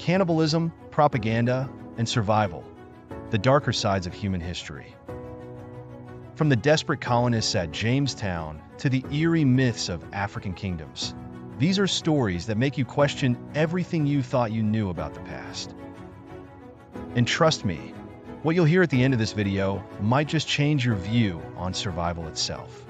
cannibalism, propaganda, and survival, the darker sides of human history. From the desperate colonists at Jamestown to the eerie myths of African kingdoms, these are stories that make you question everything you thought you knew about the past. And trust me, what you'll hear at the end of this video might just change your view on survival itself.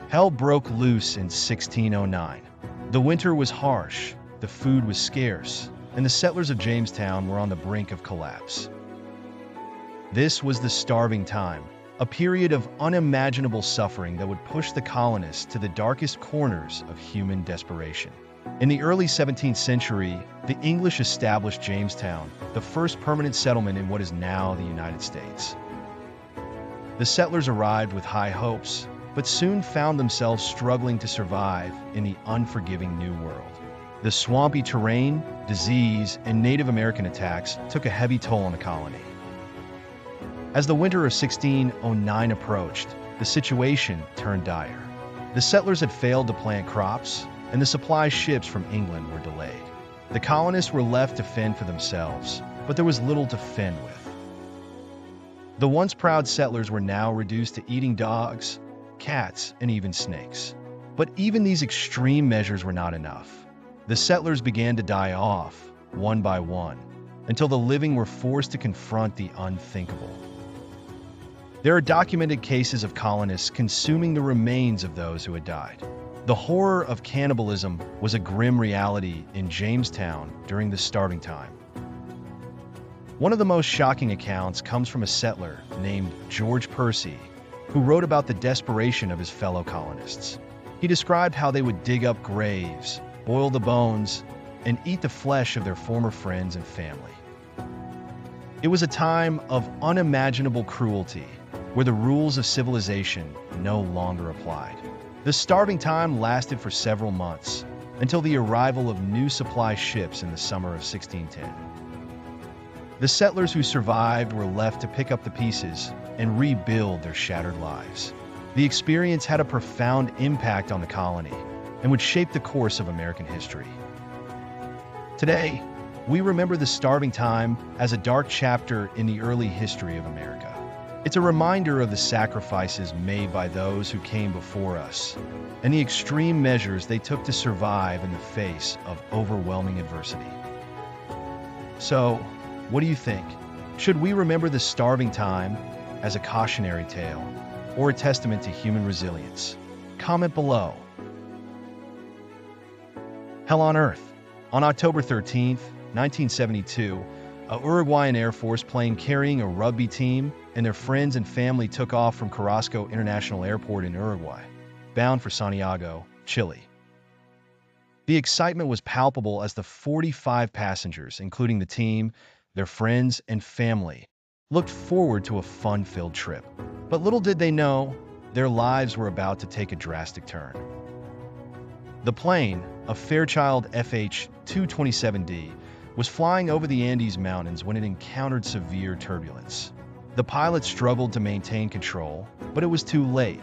Hell broke loose in 1609. The winter was harsh, the food was scarce, and the settlers of Jamestown were on the brink of collapse. This was the starving time, a period of unimaginable suffering that would push the colonists to the darkest corners of human desperation. In the early 17th century, the English established Jamestown, the first permanent settlement in what is now the United States. The settlers arrived with high hopes, but soon found themselves struggling to survive in the unforgiving New World. The swampy terrain, disease, and Native American attacks took a heavy toll on the colony. As the winter of 1609 approached, the situation turned dire. The settlers had failed to plant crops, and the supply ships from England were delayed. The colonists were left to fend for themselves, but there was little to fend with. The once proud settlers were now reduced to eating dogs, cats, and even snakes. But even these extreme measures were not enough. The settlers began to die off, one by one, until the living were forced to confront the unthinkable. There are documented cases of colonists consuming the remains of those who had died. The horror of cannibalism was a grim reality in Jamestown during the starving time. One of the most shocking accounts comes from a settler named George Percy, who wrote about the desperation of his fellow colonists. He described how they would dig up graves, boil the bones, and eat the flesh of their former friends and family. It was a time of unimaginable cruelty, where the rules of civilization no longer applied. The starving time lasted for several months, until the arrival of new supply ships in the summer of 1610. The settlers who survived were left to pick up the pieces and rebuild their shattered lives. The experience had a profound impact on the colony and would shape the course of American history. Today, we remember the starving time as a dark chapter in the early history of America. It's a reminder of the sacrifices made by those who came before us and the extreme measures they took to survive in the face of overwhelming adversity. So, what do you think? Should we remember the starving time as a cautionary tale or a testament to human resilience? Comment below. Hell on Earth. On October 13th, 1972, a Uruguayan Air Force plane carrying a rugby team and their friends and family took off from Carrasco International Airport in Uruguay, bound for Santiago, Chile. The excitement was palpable as the 45 passengers, including the team, their friends, and family, looked forward to a fun-filled trip. But little did they know, their lives were about to take a drastic turn. The plane, a Fairchild FH-227D, was flying over the Andes Mountains when it encountered severe turbulence. The pilot struggled to maintain control, but it was too late.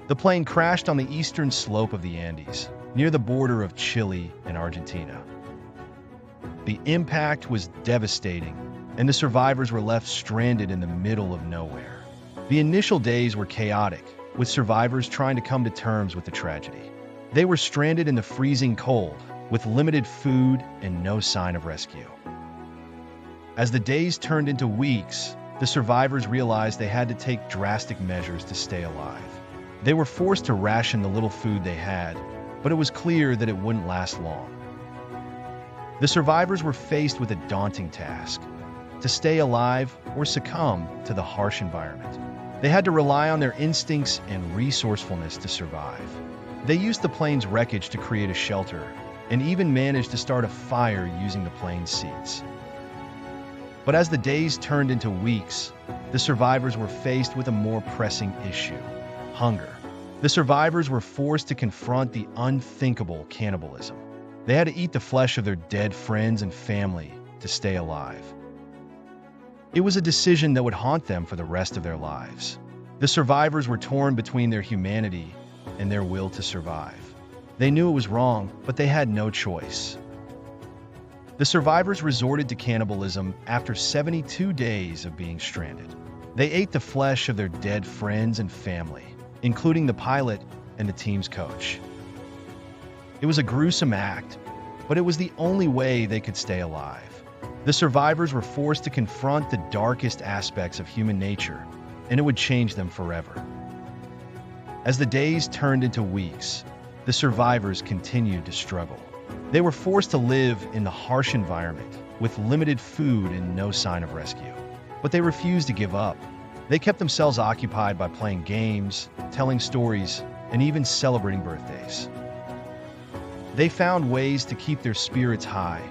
The plane crashed on the eastern slope of the Andes, near the border of Chile and Argentina. The impact was devastating, and the survivors were left stranded in the middle of nowhere. The initial days were chaotic, with survivors trying to come to terms with the tragedy. They were stranded in the freezing cold, with limited food and no sign of rescue. As the days turned into weeks, the survivors realized they had to take drastic measures to stay alive. They were forced to ration the little food they had, but it was clear that it wouldn't last long. The survivors were faced with a daunting task: to stay alive or succumb to the harsh environment. They had to rely on their instincts and resourcefulness to survive. They used the plane's wreckage to create a shelter, and even managed to start a fire using the plane's seats. But as the days turned into weeks, the survivors were faced with a more pressing issue: hunger. The survivors were forced to confront the unthinkable cannibalism. They had to eat the flesh of their dead friends and family to stay alive. It was a decision that would haunt them for the rest of their lives. The survivors were torn between their humanity and their will to survive. They knew it was wrong, but they had no choice. The survivors resorted to cannibalism after 72 days of being stranded. They ate the flesh of their dead friends and family, including the pilot and the team's coach. It was a gruesome act, but it was the only way they could stay alive. The survivors were forced to confront the darkest aspects of human nature, and it would change them forever. As the days turned into weeks, the survivors continued to struggle. They were forced to live in the harsh environment with limited food and no sign of rescue. But they refused to give up. They kept themselves occupied by playing games, telling stories, and even celebrating birthdays. They found ways to keep their spirits high,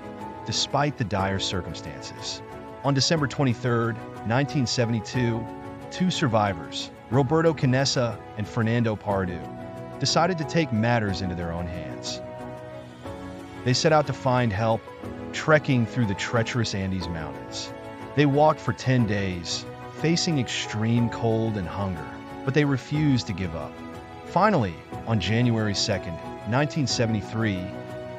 despite the dire circumstances. On December 23, 1972, two survivors, Roberto Canessa and Fernando Pardo, decided to take matters into their own hands. They set out to find help, trekking through the treacherous Andes Mountains. They walked for 10 days, facing extreme cold and hunger, but they refused to give up. Finally, on January 2, 1973,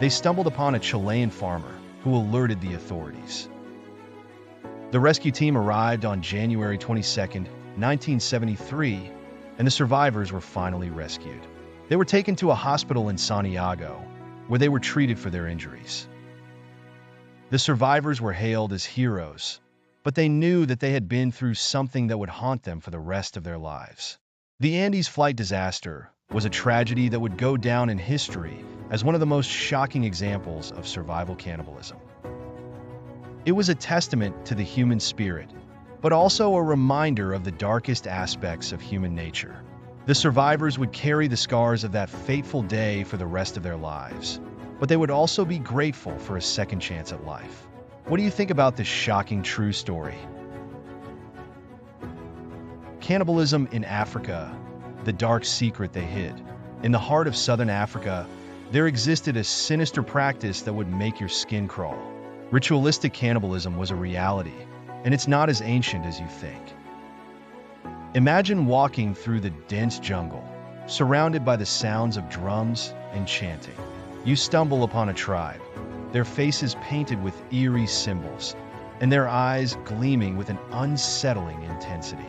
they stumbled upon a Chilean farmer who alerted the authorities. The rescue team arrived on January 22, 1973, and the survivors were finally rescued. They were taken to a hospital in Santiago, where they were treated for their injuries. The survivors were hailed as heroes, but they knew that they had been through something that would haunt them for the rest of their lives. The Andes flight disaster was a tragedy that would go down in history as one of the most shocking examples of survival cannibalism. It was a testament to the human spirit, but also a reminder of the darkest aspects of human nature. The survivors would carry the scars of that fateful day for the rest of their lives, but they would also be grateful for a second chance at life. What do you think about this shocking true story? Cannibalism in Africa, the dark secret they hid. In the heart of Southern Africa, there existed a sinister practice that would make your skin crawl. Ritualistic cannibalism was a reality, and it's not as ancient as you think. Imagine walking through the dense jungle, surrounded by the sounds of drums and chanting. You stumble upon a tribe, their faces painted with eerie symbols, and their eyes gleaming with an unsettling intensity.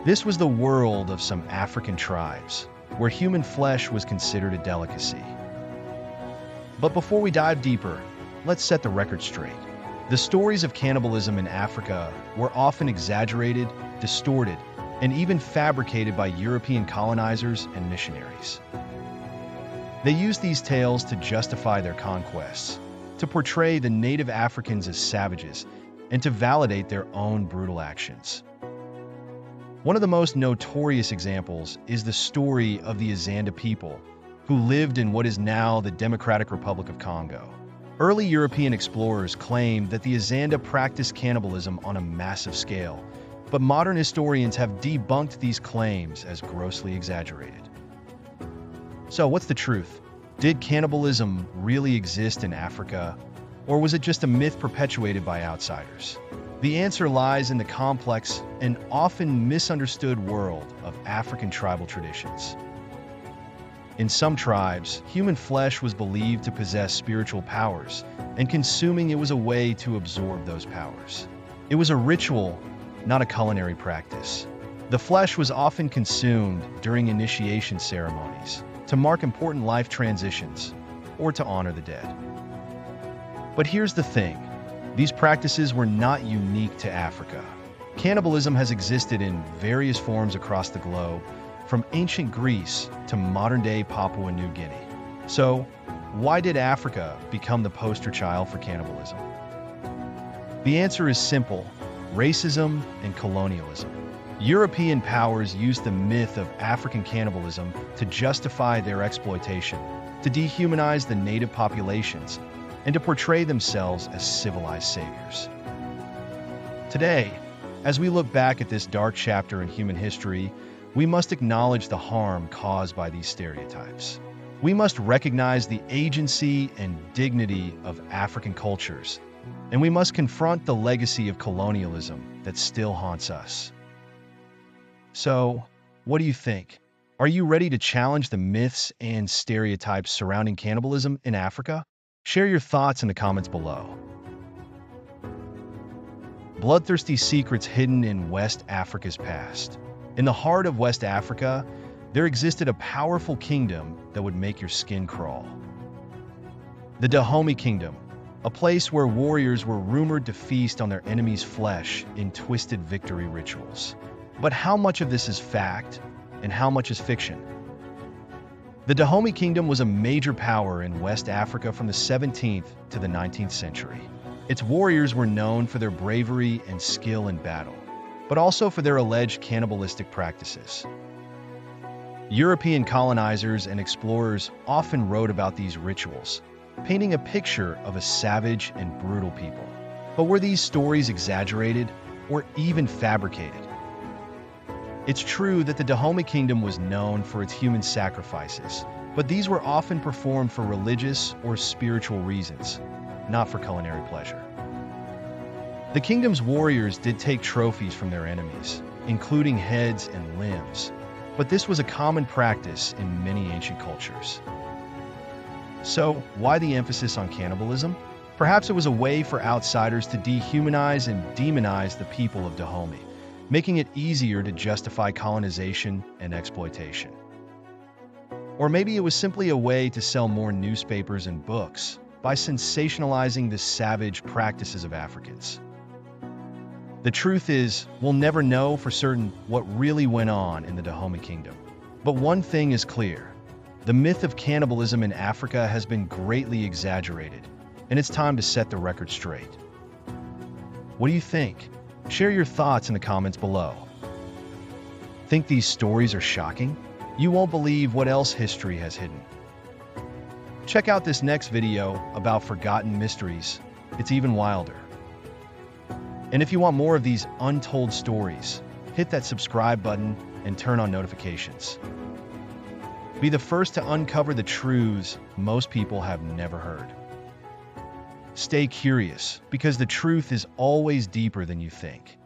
This was the world of some African tribes, where human flesh was considered a delicacy. But before we dive deeper, let's set the record straight. The stories of cannibalism in Africa were often exaggerated, distorted, and even fabricated by European colonizers and missionaries. They used these tales to justify their conquests, to portray the native Africans as savages, and to validate their own brutal actions. One of the most notorious examples is the story of the Azanda people, who lived in what is now the Democratic Republic of Congo. Early European explorers claimed that the Azanda practiced cannibalism on a massive scale, but modern historians have debunked these claims as grossly exaggerated. So, what's the truth? Did cannibalism really exist in Africa, or was it just a myth perpetuated by outsiders? The answer lies in the complex and often misunderstood world of African tribal traditions. In some tribes, human flesh was believed to possess spiritual powers, and consuming it was a way to absorb those powers. It was a ritual, not a culinary practice. The flesh was often consumed during initiation ceremonies, to mark important life transitions, or to honor the dead. But here's the thing, these practices were not unique to Africa. Cannibalism has existed in various forms across the globe, from ancient Greece to modern-day Papua New Guinea. So, why did Africa become the poster child for cannibalism? The answer is simple: racism and colonialism. European powers used the myth of African cannibalism to justify their exploitation, to dehumanize the native populations, and to portray themselves as civilized saviors. Today, as we look back at this dark chapter in human history, we must acknowledge the harm caused by these stereotypes. We must recognize the agency and dignity of African cultures, and we must confront the legacy of colonialism that still haunts us. So, what do you think? Are you ready to challenge the myths and stereotypes surrounding cannibalism in Africa? Share your thoughts in the comments below. bloodthirsty secrets hidden in West Africa's past. In the heart of West Africa, there existed a powerful kingdom that would make your skin crawl. The Dahomey Kingdom, a place where warriors were rumored to feast on their enemies' flesh in twisted victory rituals. But how much of this is fact, and how much is fiction? The Dahomey Kingdom was a major power in West Africa from the 17th to the 19th century. Its warriors were known for their bravery and skill in battle, but also for their alleged cannibalistic practices. European colonizers and explorers often wrote about these rituals, painting a picture of a savage and brutal people. But were these stories exaggerated or even fabricated? It's true that the Dahomey Kingdom was known for its human sacrifices, but these were often performed for religious or spiritual reasons, not for culinary pleasure. The kingdom's warriors did take trophies from their enemies, including heads and limbs, but this was a common practice in many ancient cultures. So, why the emphasis on cannibalism? Perhaps it was a way for outsiders to dehumanize and demonize the people of Dahomey, making it easier to justify colonization and exploitation. Or maybe it was simply a way to sell more newspapers and books by sensationalizing the savage practices of Africans. The truth is, we'll never know for certain what really went on in the Dahomey Kingdom. But one thing is clear. The myth of cannibalism in Africa has been greatly exaggerated, and it's time to set the record straight. What do you think? Share your thoughts in the comments below. Think these stories are shocking? You won't believe what else history has hidden. Check out this next video about forgotten mysteries. It's even wilder. And if you want more of these untold stories, hit that subscribe button and turn on notifications. Be the first to uncover the truths most people have never heard. Stay curious, because the truth is always deeper than you think.